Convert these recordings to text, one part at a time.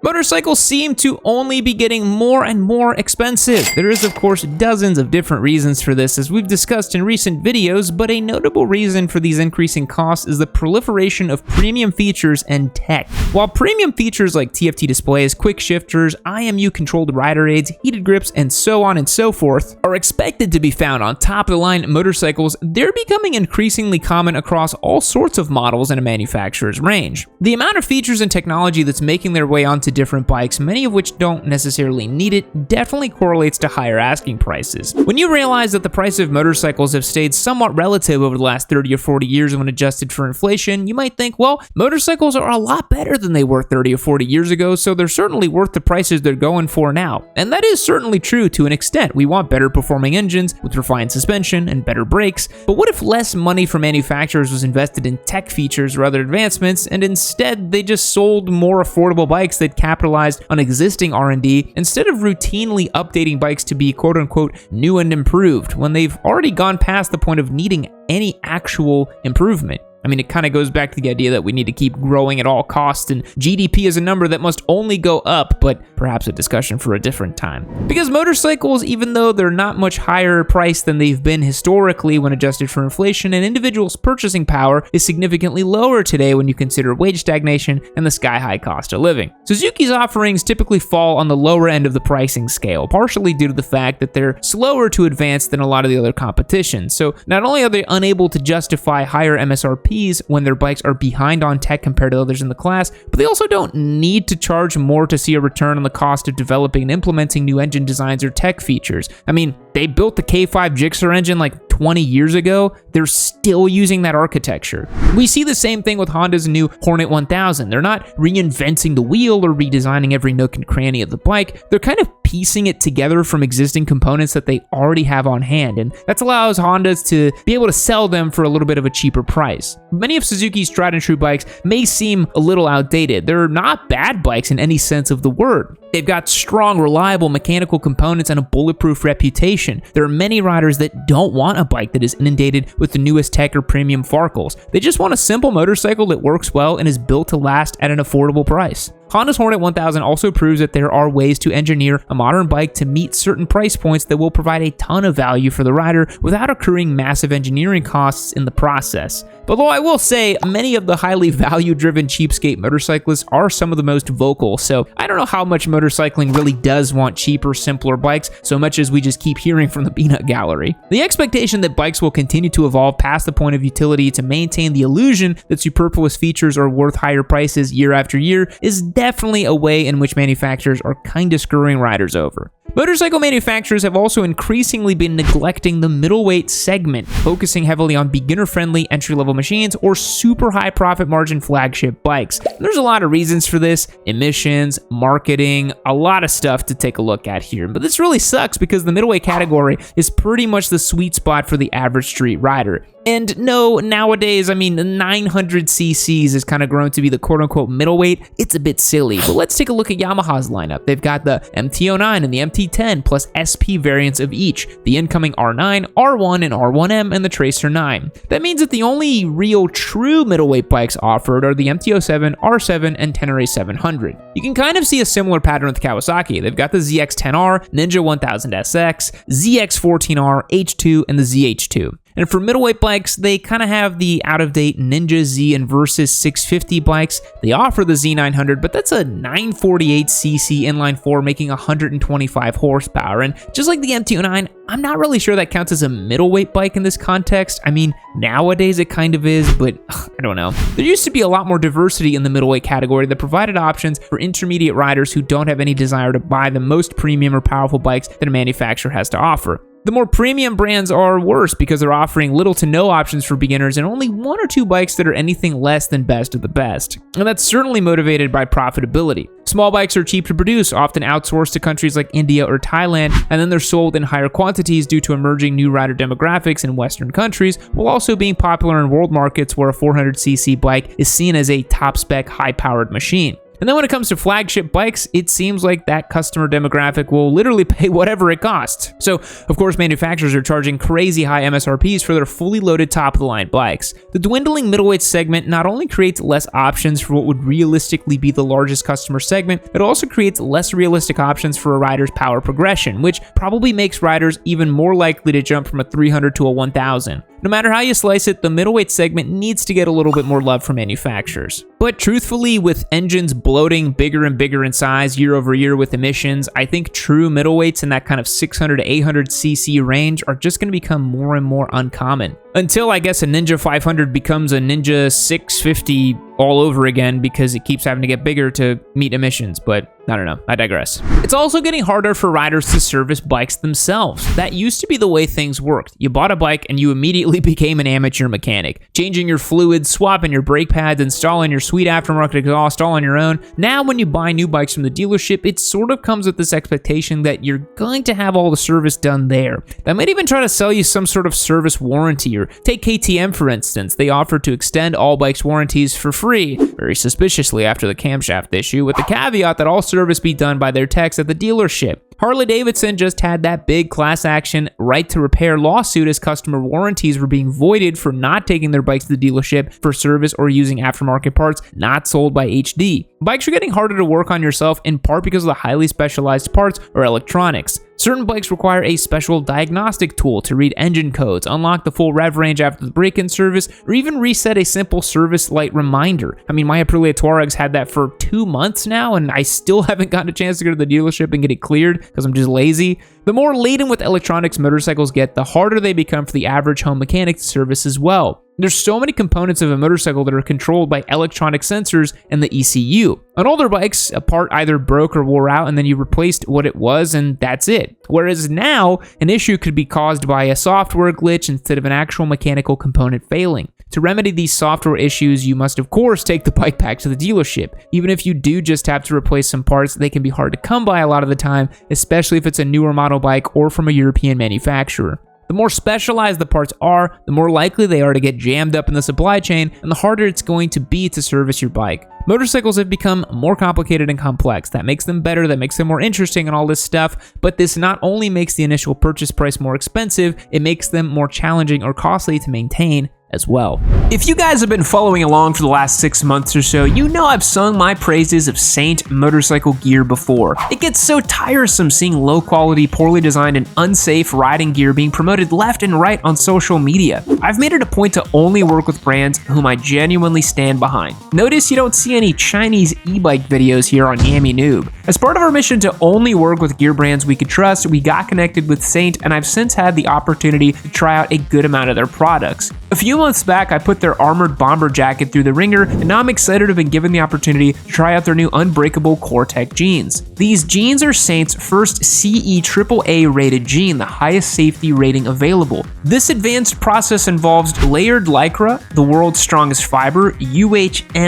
Motorcycles seem to only be getting more and more expensive. There is, of course, dozens of different reasons for this, as we've discussed in recent videos, but a notable reason for these increasing costs is the proliferation of premium features and tech. While premium features like TFT displays, quick shifters, IMU-controlled rider aids, heated grips, and so on and so forth are expected to be found on top-of-the-line motorcycles, they're becoming increasingly common across all sorts of models in a manufacturer's range. The amount of features and technology that's making their way onto different bikes, many of which don't necessarily need it, definitely correlates to higher asking prices. When you realize that the price of motorcycles have stayed somewhat relative over the last 30 or 40 years when adjusted for inflation, you might think, well, motorcycles are a lot better than they were 30 or 40 years ago, so they're certainly worth the prices they're going for now. And that is certainly true to an extent. We want better performing engines with refined suspension and better brakes, but what if less money from manufacturers was invested in tech features or other advancements, and instead they just sold more affordable bikes that capitalized on existing R&D instead of routinely updating bikes to be quote-unquote new and improved when they've already gone past the point of needing any actual improvement? I mean, it kind of goes back to the idea that we need to keep growing at all costs, and GDP is a number that must only go up, but perhaps a discussion for a different time. Because motorcycles, even though they're not much higher priced than they've been historically when adjusted for inflation, an individual's purchasing power is significantly lower today when you consider wage stagnation and the sky-high cost of living. Suzuki's offerings typically fall on the lower end of the pricing scale, partially due to the fact that they're slower to advance than a lot of the other competition. So not only are they unable to justify higher MSRP when their bikes are behind on tech compared to others in the class, but they also don't need to charge more to see a return on the cost of developing and implementing new engine designs or tech features. I mean, they built the K5 Gixxer engine like 20 years ago. They're still using that architecture. We see the same thing with Honda's new Hornet 1000. They're not reinventing the wheel or redesigning every nook and cranny of the bike. They're kind of piecing it together from existing components that they already have on hand, and that allows Hondas to be able to sell them for a little bit of a cheaper price. Many of Suzuki's tried and true bikes may seem a little outdated. They're not bad bikes in any sense of the word. They've got strong, reliable mechanical components and a bulletproof reputation. There are many riders that don't want a bike that is inundated with the newest tech or premium farkles. They just want a simple motorcycle that works well and is built to last at an affordable price. Honda's Hornet 1000 also proves that there are ways to engineer a modern bike to meet certain price points that will provide a ton of value for the rider without accruing massive engineering costs in the process. But though I will say, many of the highly value-driven cheapskate motorcyclists are some of the most vocal, so I don't know how much motorcycling really does want cheaper, simpler bikes, so much as we just keep hearing from the peanut gallery. The expectation that bikes will continue to evolve past the point of utility to maintain the illusion that superfluous features are worth higher prices year after year is definitely a way in which manufacturers are kinda screwing riders over. Motorcycle manufacturers have also increasingly been neglecting the middleweight segment, focusing heavily on beginner-friendly entry-level machines or super high profit margin flagship bikes. There's a lot of reasons for this: emissions, marketing, a lot of stuff to take a look at here. But this really sucks because the middleweight category is pretty much the sweet spot for the average street rider. And no, nowadays, I mean, the 900 cc's has kind of grown to be the quote-unquote middleweight. It's a bit silly, but let's take a look at Yamaha's lineup. They've got the MT-09 and the MT-10 plus SP variants of each, the incoming R9, R1, and R1M, and the Tracer 9. That means that the only real true middleweight bikes offered are the MT-07, R7, and Tenere 700. You can kind of see a similar pattern with Kawasaki. They've got the ZX-10R, Ninja 1000SX, ZX-14R, H2, and the ZH2. And for middleweight bikes, they kind of have the out-of-date Ninja Z and Versys 650 bikes. They offer the Z900, but that's a 948cc inline-4 making 125 horsepower. And just like the MT-09, I'm not really sure that counts as a middleweight bike in this context. I mean, nowadays it kind of is, but I don't know. There used to be a lot more diversity in the middleweight category that provided options for intermediate riders who don't have any desire to buy the most premium or powerful bikes that a manufacturer has to offer. The more premium brands are worse because they're offering little to no options for beginners and only one or two bikes that are anything less than best of the best. And that's certainly motivated by profitability. Small bikes are cheap to produce, often outsourced to countries like India or Thailand, and then they're sold in higher quantities due to emerging new rider demographics in Western countries, while also being popular in world markets where a 400cc bike is seen as a top-spec, high-powered machine. And then when it comes to flagship bikes, it seems like that customer demographic will literally pay whatever it costs. So, of course, manufacturers are charging crazy high MSRPs for their fully loaded top-of-the-line bikes. The dwindling middleweight segment not only creates less options for what would realistically be the largest customer segment, it also creates less realistic options for a rider's power progression, which probably makes riders even more likely to jump from a 300 to a 1000. No matter how you slice it, the middleweight segment needs to get a little bit more love from manufacturers. But truthfully, with engines bloating bigger and bigger in size year over year with emissions, I think true middleweights in that kind of 600 to 800cc range are just going to become more and more uncommon. Until, I guess, a Ninja 500 becomes a Ninja 650 all over again because it keeps having to get bigger to meet emissions, but I don't know, I digress. It's also getting harder for riders to service bikes themselves. That used to be the way things worked. You bought a bike and you immediately became an amateur mechanic, changing your fluids, swapping your brake pads, installing your sweet aftermarket exhaust all on your own. Now when you buy new bikes from the dealership, it sort of comes with this expectation that you're going to have all the service done there. They might even try to sell you some sort of service warranty, or take KTM for instance. They offer to extend all bikes warranties for free, very suspiciously after the camshaft issue, with the caveat that all service be done by their techs at the dealership. Harley-Davidson just had that big class action right to repair lawsuit as customer warranties were being voided for not taking their bikes to the dealership for service or using aftermarket parts not sold by HD. Bikes are getting harder to work on yourself in part because of the highly specialized parts or electronics. Certain bikes require a special diagnostic tool to read engine codes, unlock the full rev range after the break-in service, or even reset a simple service light reminder. I mean, my Aprilia Tuareg's had that for 2 months now, and I still haven't gotten a chance to go to the dealership and get it cleared because I'm just lazy. The more laden with electronics motorcycles get, the harder they become for the average home mechanic to service as well. There's so many components of a motorcycle that are controlled by electronic sensors and the ECU. On older bikes, a part either broke or wore out and then you replaced what it was and that's it. Whereas now, an issue could be caused by a software glitch instead of an actual mechanical component failing. To remedy these software issues, you must of course take the bike back to the dealership. Even if you do just have to replace some parts, they can be hard to come by a lot of the time, especially if it's a newer model bike or from a European manufacturer. The more specialized the parts are, the more likely they are to get jammed up in the supply chain, and the harder it's going to be to service your bike. Motorcycles have become more complicated and complex. That makes them better, that makes them more interesting and all this stuff, but this not only makes the initial purchase price more expensive, it makes them more challenging or costly to maintain as well. If you guys have been following along for the last 6 months or so, you know I've sung my praises of Saint motorcycle gear before. It gets so tiresome seeing low quality, poorly designed, and unsafe riding gear being promoted left and right on social media. I've made it a point to only work with brands whom I genuinely stand behind. Notice you don't see any Chinese e-bike videos here on Yami Noob. As part of our mission to only work with gear brands we could trust, we got connected with Saint, and I've since had the opportunity to try out a good amount of their products. A few months back, I put their armored bomber jacket through the ringer, and now I'm excited to have been given the opportunity to try out their new unbreakable Core-Tech jeans. These jeans are Saint's first CE AAA rated jean, the highest safety rating available. This advanced process involves layered lycra, the world's strongest fiber, UHMWPE,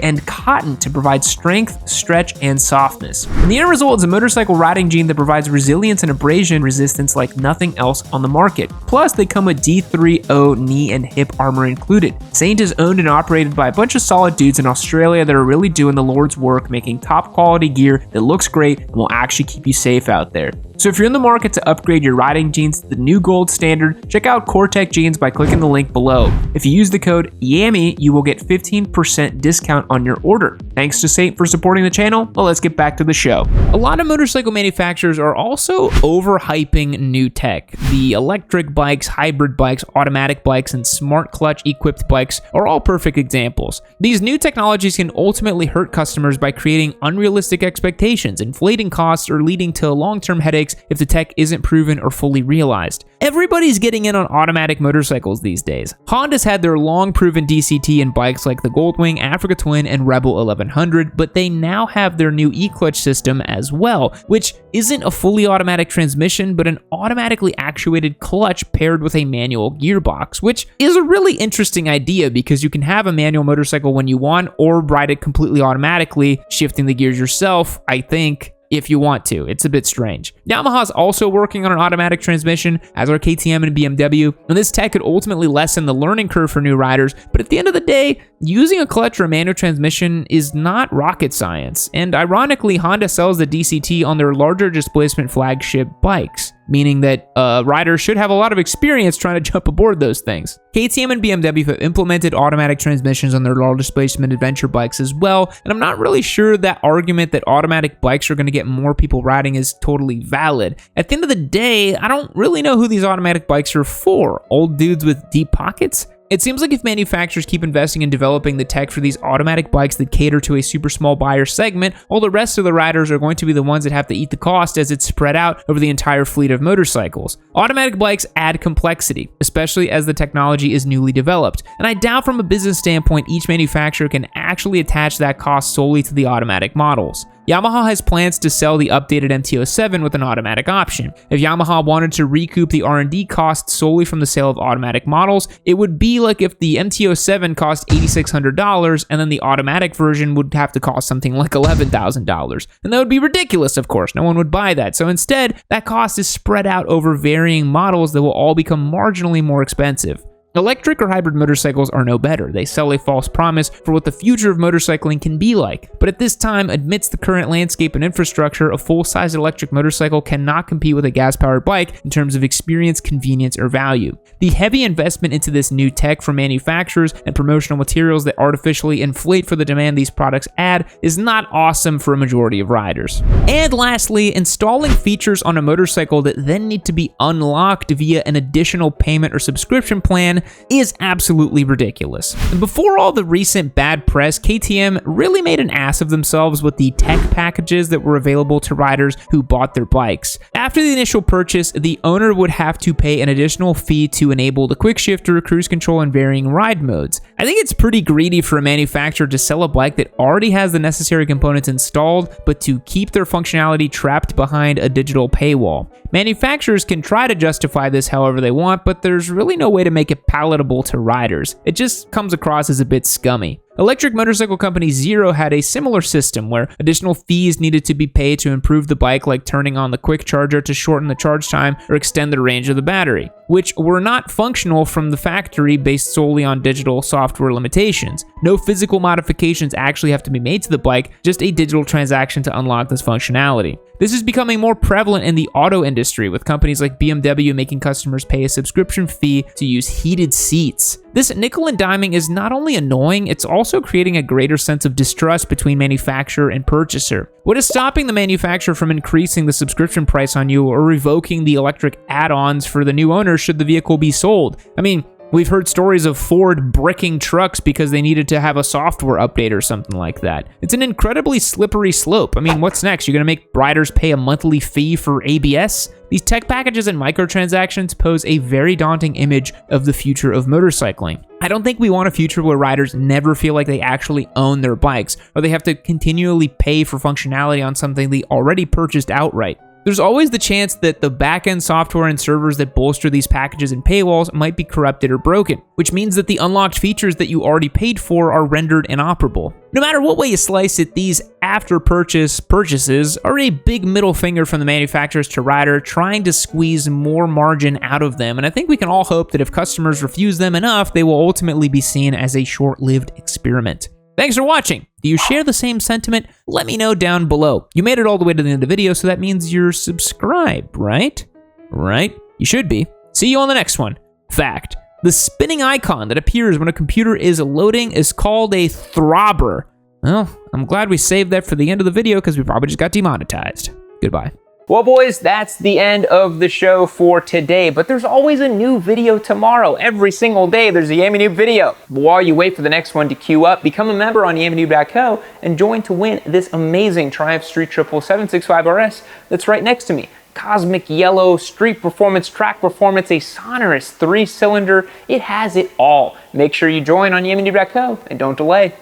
and cotton to provide strength, stretch, and softness. And the end result is a motorcycle riding jean that provides resilience and abrasion resistance like nothing else on the market. Plus, they come with D3O knee and hip armor included. Saint is owned and operated by a bunch of solid dudes in Australia that are really doing the Lord's work, making top quality gear that looks great and will actually keep you safe out there. So if you're in the market to upgrade your riding jeans to the new gold standard, check out Core-Tech jeans by clicking the link below. If you use the code YAMI, you will get 15% discount on your order. Thanks to Saint for supporting the channel. Well, let's get back to the show. A lot of motorcycle manufacturers are also overhyping new tech. The electric bikes, hybrid bikes, automatic bikes, and smart clutch equipped bikes are all perfect examples. These new technologies can ultimately hurt customers by creating unrealistic expectations, inflating costs, or leading to long-term headaches if the tech isn't proven or fully realized. Everybody's getting in on automatic motorcycles these days. Honda's had their long-proven DCT in bikes like the Goldwing, Africa Twin, and Rebel 1100, but they now have their new e-clutch system as well, which isn't a fully automatic transmission, but an automatically actuated clutch paired with a manual gearbox, which is a really interesting idea because you can have a manual motorcycle when you want or ride it completely automatically, shifting the gears yourself, I think. if you want to. It's a bit strange. Yamaha's also working on an automatic transmission, as are KTM and BMW, and this tech could ultimately lessen the learning curve for new riders, but at the end of the day, using a clutch or a manual transmission is not rocket science, and ironically, Honda sells the DCT on their larger displacement flagship bikes, meaning that riders should have a lot of experience trying to jump aboard those things. KTM and BMW have implemented automatic transmissions on their large displacement adventure bikes as well, and I'm not really sure that argument that automatic bikes are going to get more people riding is totally valid. At the end of the day, I don't really know who these automatic bikes are for. Old dudes with deep pockets? It seems like if manufacturers keep investing in developing the tech for these automatic bikes that cater to a super small buyer segment, all the rest of the riders are going to be the ones that have to eat the cost as it's spread out over the entire fleet of motorcycles. Automatic bikes add complexity, especially as the technology is newly developed, and I doubt from a business standpoint each manufacturer can actually attach that cost solely to the automatic models. Yamaha has plans to sell the updated MT-07 with an automatic option. If Yamaha wanted to recoup the R&D costs solely from the sale of automatic models, it would be like if the MT-07 cost $8,600 and then the automatic version would have to cost something like $11,000. And that would be ridiculous, of course. No one would buy that. So instead, that cost is spread out over varying models that will all become marginally more expensive. Electric or hybrid motorcycles are no better. They sell a false promise for what the future of motorcycling can be like. But at this time, amidst the current landscape and infrastructure, a full-size electric motorcycle cannot compete with a gas-powered bike in terms of experience, convenience, or value. The heavy investment into this new tech from manufacturers and promotional materials that artificially inflate for the demand these products add is not awesome for a majority of riders. And lastly, installing features on a motorcycle that then need to be unlocked via an additional payment or subscription plan is absolutely ridiculous. And before all the recent bad press, KTM really made an ass of themselves with the tech packages that were available to riders who bought their bikes. After the initial purchase, the owner would have to pay an additional fee to enable the quick shifter, cruise control, and varying ride modes. I think it's pretty greedy for a manufacturer to sell a bike that already has the necessary components installed, but to keep their functionality trapped behind a digital paywall. Manufacturers can try to justify this however they want, but there's really no way to make it palatable to riders. It just comes across as a bit scummy. Electric motorcycle company Zero had a similar system where additional fees needed to be paid to improve the bike, like turning on the quick charger to shorten the charge time or extend the range of the battery, which were not functional from the factory based solely on digital software limitations. No physical modifications actually have to be made to the bike, just a digital transaction to unlock this functionality. This is becoming more prevalent in the auto industry, with companies like BMW making customers pay a subscription fee to use heated seats. This nickel and diming is not only annoying, it's also creating a greater sense of distrust between manufacturer and purchaser. What is stopping the manufacturer from increasing the subscription price on you or revoking the electric add-ons for the new owner should the vehicle be sold? I mean, we've heard stories of Ford bricking trucks because they needed to have a software update or something like that. It's an incredibly slippery slope. I mean, what's next? You're going to make riders pay a monthly fee for ABS? These tech packages and microtransactions pose a very daunting image of the future of motorcycling. I don't think we want a future where riders never feel like they actually own their bikes, or they have to continually pay for functionality on something they already purchased outright. There's always the chance that the back-end software and servers that bolster these packages and paywalls might be corrupted or broken, which means that the unlocked features that you already paid for are rendered inoperable. No matter what way you slice it, these after-purchase purchases are a big middle finger from the manufacturers to rider, trying to squeeze more margin out of them, and I think we can all hope that if customers refuse them enough, they will ultimately be seen as a short-lived experiment. Thanks for watching. Do you share the same sentiment? Let me know down below. You made it all the way to the end of the video, so that means you're subscribed, right? Right? You should be. See you on the next one. Fact: the spinning icon that appears when a computer is loading is called a throbber. Well, I'm glad we saved that for the end of the video because we probably just got demonetized. Goodbye. Well, boys, that's the end of the show for today, but there's always a new video tomorrow. Every single day, there's a YamiNoob video. While you wait for the next one to queue up, become a member on YamiNoob.co and join to win this amazing Triumph Street Triple 765 RS that's right next to me. Cosmic yellow, street performance, track performance, a sonorous 3-cylinder. It has it all. Make sure you join on YamiNoob.co and don't delay.